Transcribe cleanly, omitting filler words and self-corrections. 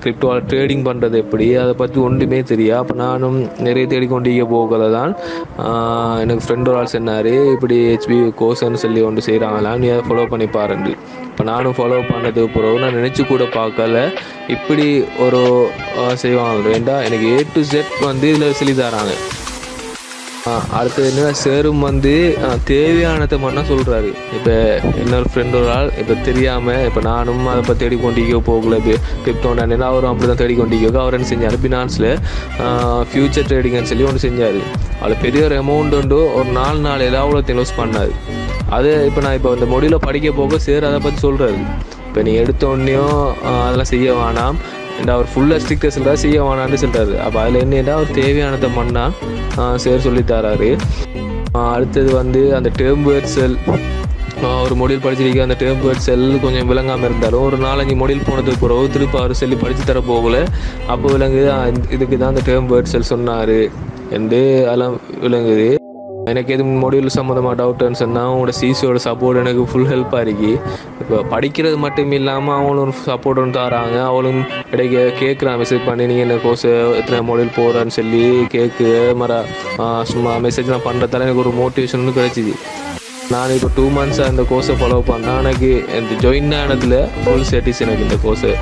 கிரிப்டோவில் trading பண்ணுறது எப்படி அதை பற்றி ஒன்றுமே தெரியும். அப்போ நானும் நிறைய தேடிக்கொண்டு போகல தான் எனக்கு ஃப்ரெண்ட் ஒரு ஆள் சொன்னார், இப்படி ஹெச்பி கோர்ஸ்ன்னு சொல்லி ஒன்று செய்கிறாங்களாம், நீ அதை ஃபாலோ பண்ணி பாருண்டு. இப்போ நானும் ஃபாலோ பண்ணதுக்கு பிறகு நான் நினச்சி கூட பார்க்கல இப்படி ஒரு செய்வாங்க. ஏன்டா எனக்கு A to Z வந்து இதில் சொல்லி தராங்க. அடுத்தது என்ன, சேரும் வந்து தேவையானதை மட்டும் சொல்கிறாரு. இப்போ இன்னொரு ஃப்ரெண்ட் ஒரு ஆள் இப்போ தெரியாமல் இப்போ நானும் அதை பற்றி தேடிக்கொண்டிக்கோ போகல, கிரிப்டோன்னு அவரும் அப்படி தான் தேடிக்கொண்டிக்கோ. அவர் என்ன செஞ்சார், பினான்ஸில் ஃபியூச்சர் ட்ரேடிங்னு சொல்லி ஒன்று செஞ்சார். அதில் பெரிய ஒரு அமௌண்ட் உண்டு, ஒரு 4 நாளையில் அவ்வளோ இன்வெஸ்ட் பண்ணார். அது இப்போ நான் இப்போ இந்த மொழியில் படிக்க போக சேர் அதை பற்றி சொல்கிறாரு. இப்போ நீ எடுத்தோடனையும் அதெல்லாம் செய்ய வேணாம், அவர் ஃபுல்லாக ஸ்ட்ரிக்டாக சொல்கிறார், செய்ய வேணான்னு சொல்கிறாரு. அப்போ அதில் என்னென்னா அவர் தேவையானதை மண்ணால் சேர் சொல்லித்தராரு. அடுத்தது வந்து அந்த டேர்ம் வேர்ட் செல், ஒரு மொழியில் படிச்சிருக்க அந்த டேர்ம் வேர்ட் செல் கொஞ்சம் விளங்காமல் இருந்தாலும் ஒரு 4-5 மொழியில் போனதுக்கு பிறகு திருப்பி அவர் சொல்லி படித்து தர போகல. அப்போ விளங்குது இதுக்கு தான் அந்த டேர்ம் வேர்ட் செல் சொன்னார் என்று அதெல்லாம் விளங்குது. எனக்கு எதுவும் மொடியூல் சம்மந்தமாக டவுட்டுன்னு சொன்னால் அவங்களோட சிசியோட சப்போர்ட் எனக்கு ஃபுல் ஹெல்ப்பாக இருக்கு. இப்போ படிக்கிறது மட்டும் இல்லாமல் அவங்களும் சப்போர்ட் ஒன்று தராங்க. அவளும் இடையே கேட்குறான், மெசேஜ் பண்ணி நீங்கள் என்ன கோர்ஸ் எத்தனை மொடியூல் போகிறான்னு சொல்லி கேட்கு சும்மா மெசேஜ்லாம் பண்ணுறதால எனக்கு ஒரு மோட்டிவேஷன் கிடைச்சிது. நான் இப்போ 2 months அந்த கோர்ஸை ஃபாலோ பண்ணேன். எனக்கு இந்த ஜாயின் ஆனதில் ஃபுல் சேட்டிஸ் எனக்கு இந்த கோர்ஸு.